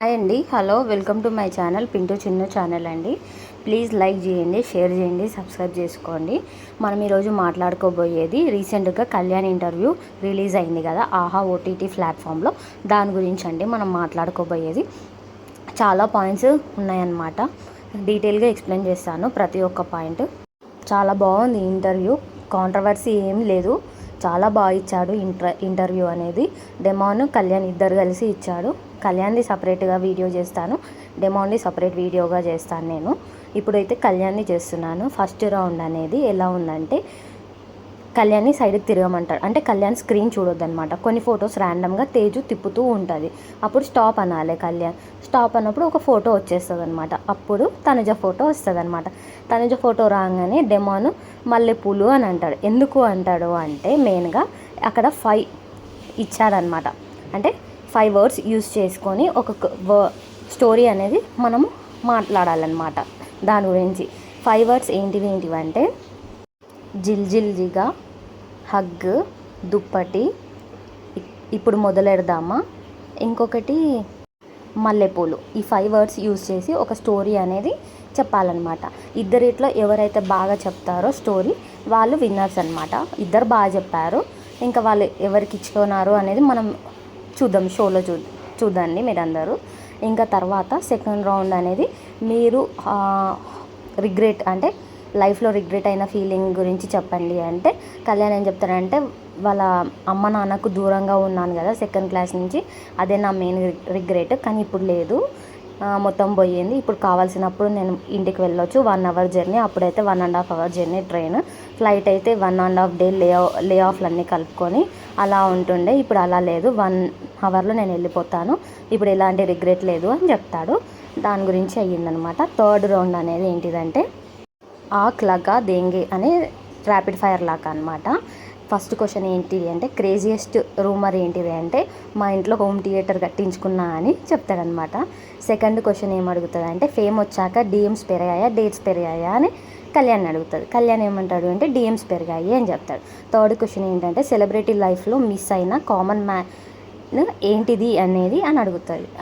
Hi అండి. Hello, welcome to my channel Pintu Chinnu channel అండి. Please like చేయండి, షేర్ చేయండి, సబ్స్క్రైబ్ చేసుకోండి. మనం ఈరోజు మాట్లాడుకోబోయేది రీసెంట్గా కళ్యాణ్ ఇంటర్వ్యూ రిలీజ్ అయింది కదా ఆహా ఓటీటీ ప్లాట్ఫామ్లో. దాని గురించి అండి మనం మాట్లాడుకోబోయేది. చాలా పాయింట్స్ ఉన్నాయన్నమాట. డీటెయిల్గా ఎక్స్ప్లెయిన్ చేస్తాను ప్రతి ఒక్క పాయింట్. చాలా బాగుంది ఇంటర్వ్యూ, కాంట్రవర్సీ ఏం లేదు. చాలా బాగా ఇచ్చాడు ఇంటర్వ్యూ అనేది. డెమోన్ కళ్యాణ్ ఇద్దరు కలిసి ఇచ్చాడు. కళ్యాణ్ది సపరేట్గా వీడియో చేస్తాను, డెమోన్ది సపరేట్ వీడియోగా చేస్తాను నేను. ఇప్పుడైతే కళ్యాణ్ది చేస్తున్నాను. ఫస్ట్ రౌండ్ అనేది ఎలా ఉందంటే, కళ్యాణ్ని సైడ్కి తిరగమంటాడు. అంటే కళ్యాణ్ స్క్రీన్ చూడొద్దనమాట. కొన్ని ఫొటోస్ ర్యాండమ్గా తేజు తిప్పుతూ ఉంటుంది. అప్పుడు స్టాప్ అనాలి కళ్యాణ్. స్టాప్ అన్నప్పుడు ఒక ఫోటో వచ్చేస్తుంది అనమాట. అప్పుడు తనుజ ఫోటో వస్తుంది అనమాట. తనుజ ఫోటో రాగానే డెమోన్ మల్లెపూలు అని అంటాడు. ఎందుకు అంటాడు అంటే మెయిన్గా అక్కడ 5 ఇచ్చాడనమాట. అంటే 5 వర్డ్స్ యూజ్ చేసుకొని ఒక స్టోరీ అనేది మనము మాట్లాడాలన్నమాట. దాని గురించి 5 వర్డ్స్ ఏంటివంటే జిల్జిల్జిగా, హగ్, దుప్పటి, ఇప్పుడు మొదలెడదామా, ఇంకొకటి మల్లెపూలు. ఈ 5 వర్డ్స్ యూజ్ చేసి ఒక స్టోరీ అనేది చెప్పాలన్నమాట. ఇద్దరిట్లో ఎవరైతే బాగా చెప్తారో స్టోరీ వాళ్ళు విన్నర్స్ అనమాట. ఇద్దరు బాగా చెప్పారు. ఇంకా వాళ్ళు ఎవరికి ఇచ్చుకున్నారు అనేది మనం చూద్దాం, షోలో చూడండి మీరందరూ. ఇంకా తర్వాత సెకండ్ రౌండ్ అనేది మీరు రిగ్రెట్ అంటే లైఫ్లో రిగ్రెట్ అయిన ఫీలింగ్ గురించి చెప్పండి అంటే కళ్యాణ్ ఏం చెప్తాడంటే, వాళ్ళ అమ్మ నాన్నకు దూరంగా ఉన్నాను కదా సెకండ్ క్లాస్ నుంచి, అదే నా మెయిన్ రిగ్రెట్. కానీ ఇప్పుడు లేదు, మొత్తం పోయింది. ఇప్పుడు కావాల్సినప్పుడు నేను ఇంటికి వెళ్ళొచ్చు. 1 అవర్ జర్నీ, అప్పుడైతే 1.5 అవర్ జర్నీ ట్రైన్. ఫ్లైట్ అయితే 1.5 డే లే ఆఫ్లు అన్నీ కలుపుకొని అలా ఉంటుండే. ఇప్పుడు అలా లేదు, 1 అవర్లో నేను వెళ్ళిపోతాను. ఇప్పుడు ఎలాంటి రిగ్రెట్ లేదు అని చెప్తాడు. దాని గురించి అయ్యిందనమాట. థర్డ్ రౌండ్ అనేది ఏంటిదంటే ఆక్ లగా దేంగే అనే ర్యాపిడ్ ఫైర్ లాగా అనమాట. ఫస్ట్ క్వశ్చన్ ఏంటిది అంటే క్రేజియస్ట్ రూమర్ ఏంటిది అంటే మా ఇంట్లో హోమ్ థియేటర్ కట్టించుకున్నా అని చెప్తాడనమాట. సెకండ్ క్వశ్చన్ ఏం అడుగుతుంది అంటే ఫేమ్ వచ్చాక డిఎమ్స్ పెరిగాయా డేట్స్ పెరిగాయా అని కళ్యాణ్ అడుగుతుంది. కళ్యాణ్ ఏమంటాడు అంటే డిఎమ్స్ పెరిగాయి అని చెప్తాడు. థర్డ్ క్వశ్చన్ ఏంటంటే సెలబ్రిటీ లైఫ్లో మిస్ అయిన కామన్ మ్యాన్ ఏంటిది అనేది అని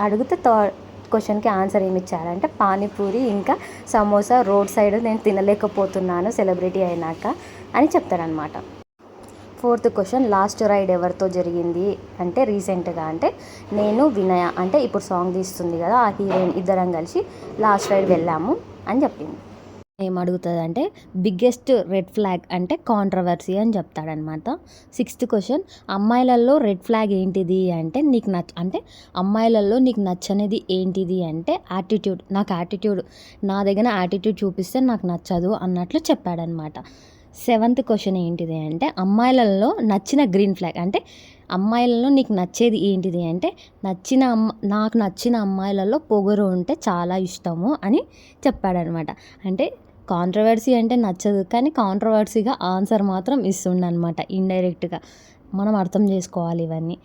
అడిగితే థర్డ్ క్వశ్చన్కి ఆన్సర్ ఏమి ఇచ్చారంటే పానీపూరి ఇంకా సమోసా రోడ్ సైడ్ నేను తినలేకపోతున్నాను సెలబ్రిటీ అయినాక అని చెప్తారనమాట. ఫోర్త్ క్వశ్చన్ లాస్ట్ రైడ్ ఎవరితో జరిగింది అంటే రీసెంట్గా అంటే నేను వినయ అంటే ఇప్పుడు సాంగ్ తీస్తుంది కదా ఆ హీరోయిన్ ఇద్దరం కలిసి లాస్ట్ రైడ్ వెళ్ళాము అని చెప్పింది. ఏమడుగుతుంది అంటే బిగ్గెస్ట్ రెడ్ ఫ్లాగ్ అంటే కాంట్రవర్సీ అని చెప్తాడనమాట. సిక్స్త్ క్వశ్చన్ అమ్మాయిలలో రెడ్ ఫ్లాగ్ ఏంటిది అంటే అంటే అమ్మాయిలలో నీకు నచ్చనిది ఏంటిది అంటే యాటిట్యూడ్. నాకు యాటిట్యూడ్, నా దగ్గర యాటిట్యూడ్ చూపిస్తే నాకు నచ్చదు అన్నట్లు చెప్పాడనమాట. సెవెంత్ క్వశ్చన్ ఏంటిది అంటే అమ్మాయిలలో నచ్చిన గ్రీన్ ఫ్లాగ్ అంటే అమ్మాయిలలో నీకు నచ్చేది ఏంటిది అంటే నాకు నచ్చిన అమ్మాయిలలో పొగరు ఉంటే చాలా ఇష్టము అని చెప్పాడనమాట. అంటే కాంట్రవర్సీ అంటే నచ్చదు, కానీ కాంట్రవర్సీగా ఆన్సర్ మాత్రం ఇస్తుండనమాట ఇండైరెక్ట్గా. మనం అర్థం చేసుకోవాలి ఇవన్నీ.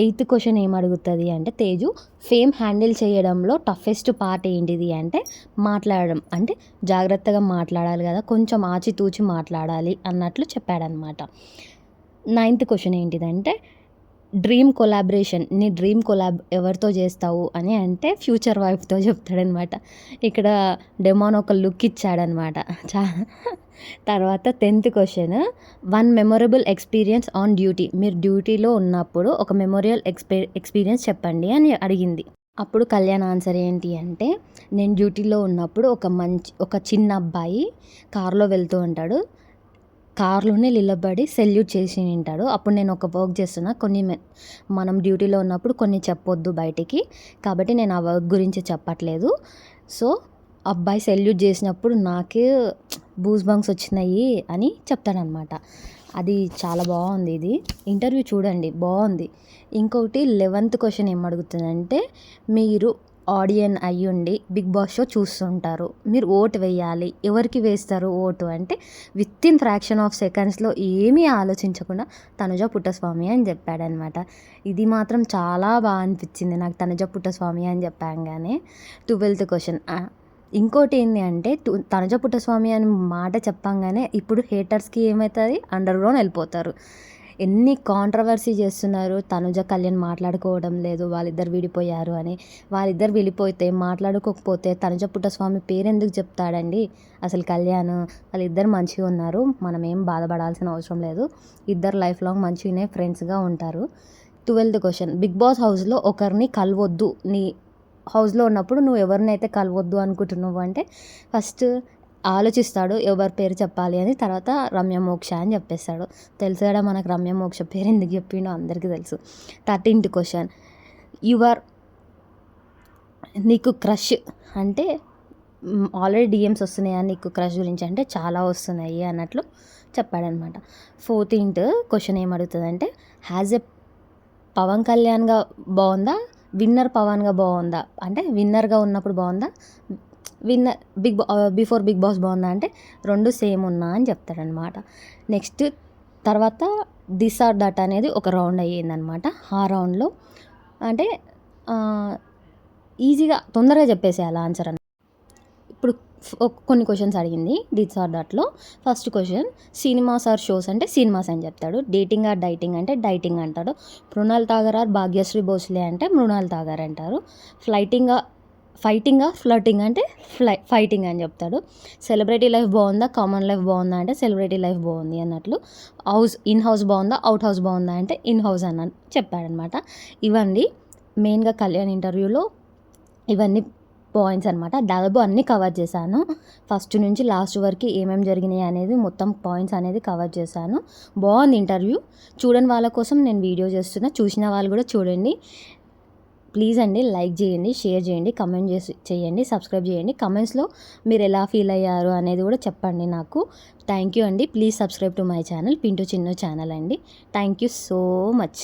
ఎయిత్ క్వశ్చన్ ఏం అడుగుతుంది అంటే తేజు ఫేమ్ హ్యాండిల్ చేయడంలో టఫెస్ట్ పార్ట్ ఏంటిది అంటే మాట్లాడడం. అంటే జాగ్రత్తగా మాట్లాడాలి కదా, కొంచెం ఆచితూచి మాట్లాడాలి అన్నట్లు చెప్పాడనమాట. నైన్త్ క్వశ్చన్ ఏంటిదంటే డ్రీమ్ కొలాబరేషన్, నీ డ్రీమ్ కొలాబ్ ఎవరితో చేస్తావు అని అంటే ఫ్యూచర్ వైఫ్తో చెప్తాడనమాట. ఇక్కడ డెమోన్ ఒక లుక్ ఇచ్చాడనమాట. తర్వాత 10th question 1 memorable experience on duty, మీరు డ్యూటీలో ఉన్నప్పుడు ఒక మెమొరియల్ ఎక్స్పీరియన్స్ చెప్పండి అని అడిగింది. అప్పుడు కళ్యాణ్ ఆన్సర్ ఏంటి అంటే నేను డ్యూటీలో ఉన్నప్పుడు ఒక చిన్న అబ్బాయి కారులో వెళ్తూ ఉంటాడు, కార్లోనే నిలబడి సెల్యూట్ చేసి ఉంటాడు. అప్పుడు నేను ఒక వర్క్ చేస్తున్నా, మనం డ్యూటీలో ఉన్నప్పుడు కొన్ని చెప్పొద్దు బయటికి, కాబట్టి నేను ఆ వర్క్ గురించి చెప్పట్లేదు. సో అబ్బాయి సెల్యూట్ చేసినప్పుడు నాకే బూస్ బంక్స్ వచ్చినాయి అని చెప్తాడనమాట. అది చాలా బాగుంది. ఇది ఇంటర్వ్యూ చూడండి, బాగుంది. ఇంకొకటి 11th క్వశ్చన్ ఏం అడుగుతుందంటే మీరు ఆడియన్ అయ్యుండి బిగ్ బాస్ షో చూస్తుంటారు, మీరు ఓటు వేయాలి, ఎవరికి వేస్తారు ఓటు అంటే వితిన్ ఫ్రాక్షన్ ఆఫ్ సెకండ్స్లో ఏమీ ఆలోచించకుండా తనుజ పుట్టస్వామి అని చెప్పాడనమాట. ఇది మాత్రం చాలా బాగా అనిపించింది నాకు, తనుజ పుట్టస్వామి అని చెప్పాగానే. 12th క్వశ్చన్ ఇంకోటి ఏంటి అంటే తనుజ పుట్టస్వామి అని మాట చెప్పంగానే ఇప్పుడు హేటర్స్కి ఏమవుతుంది, అండర్ గ్రౌండ్ వెళ్ళిపోతారు. ఎన్ని కాంట్రవర్సీ చేస్తున్నారు. తనుజ కళ్యాణ్ మాట్లాడుకోవడం లేదు, వాళ్ళిద్దరు విడిపోయారు అని. వాళ్ళిద్దరు విడిపోతే మాట్లాడుకోకపోతే తనుజ పుట్టస్వామి పేరెందుకు చెప్తాడండి. అసలు కళ్యాణ్ వాళ్ళిద్దరు మంచిగా ఉన్నారు, మనం ఏం బాధపడాల్సిన అవసరం లేదు. ఇద్దరు లైఫ్ లాంగ్ మంచిగానే ఫ్రెండ్స్గా ఉంటారు. 12th క్వశ్చన్, బిగ్ బాస్ హౌస్లో ఒకరిని కలవద్దు, నీ హౌస్లో ఉన్నప్పుడు నువ్వు ఎవరినైతే కలవద్దు అనుకుంటున్నావు అంటే ఫస్ట్ ఆలోచిస్తాడు ఎవరి పేరు చెప్పాలి అని. తర్వాత రమ్య మోక్ష అని చెప్పేస్తాడు. తెలుసు కదా మనకు రమ్య మోక్ష పేరు ఎందుకు చెప్పిండో అందరికీ తెలుసు. 13th క్వశ్చన్, యువర్ నీకు క్రష్ అంటే ఆల్రెడీ డిఎమ్స్ వస్తున్నాయా నీకు క్రష్ గురించి అంటే చాలా వస్తున్నాయి అన్నట్లు చెప్పాడనమాట. 14th క్వశ్చన్ ఏమడుగుతుందంటే హ్యాజ్ ఎ పవన్ కళ్యాణ్గా బాగుందా, విన్నర్ పవన్గా బాగుందా అంటే విన్నర్గా ఉన్నప్పుడు బాగుందా, విన్నర్ బిఫోర్ బిగ్ బాస్ బాగుందా అంటే రెండు సేమ్ ఉన్నా అని చెప్తాడనమాట. నెక్స్ట్ తర్వాత దిస్ ఆర్ దట్ అనేది ఒక రౌండ్ అయ్యిందనమాట. ఆ రౌండ్లో అంటే ఈజీగా తొందరగా చెప్పేసేయాలి ఆన్సర్ అని. ఇప్పుడు కొన్ని క్వశ్చన్స్ అడిగింది దిస్ ఆర్ దట్లో. First question, cinemas or shows అంటే సినిమాస్ అని చెప్తాడు. డేటింగ్ ఆర్ డైటింగ్ అంటే డైటింగ్ అంటాడు. మృణాల్ ఠాగర్ ఆర్ భాగ్యశ్రీ భోస్లే అంటే మృణాల్ ఠాగర్ అంటారు. ఫైటింగ్ ఫ్లర్టింగ్ అంటే ఫైటింగ్ అని చెప్తాడు. సెలబ్రిటీ లైఫ్ బాగుందా, కామన్ లైఫ్ బాగుందా అంటే సెలబ్రిటీ లైఫ్ బాగుంది అన్నట్లు. ఇన్ హౌస్ బాగుందా, అవుట్ హౌస్ బాగుందా అంటే ఇన్ హౌస్ అని చెప్పాడనమాట. ఇవన్నీ మెయిన్గా కళ్యాణ్ ఇంటర్వ్యూలో ఇవన్నీ పాయింట్స్ అనమాట. దాదాపు అన్నీ కవర్ చేశాను. ఫస్ట్ నుంచి లాస్ట్ వరకు ఏమేమి జరిగినాయి అనేది మొత్తం పాయింట్స్ అనేది కవర్ చేశాను. బాగుంది ఇంటర్వ్యూ. చూడని వాళ్ళ కోసం నేను వీడియో చేస్తున్నా, చూసిన వాళ్ళు కూడా చూడండి. ప్లీజ్ అండి లైక్ చేయండి, షేర్ చేయండి, కమెంట్ చేయండి, సబ్స్క్రైబ్ చేయండి. కమెంట్స్లో మీరు ఎలా ఫీల్ అయ్యారు అనేది కూడా చెప్పండి నాకు. థ్యాంక్ యూ అండి. Please subscribe to my channel, Pintu Chinnu channel అండి. Thank you so much.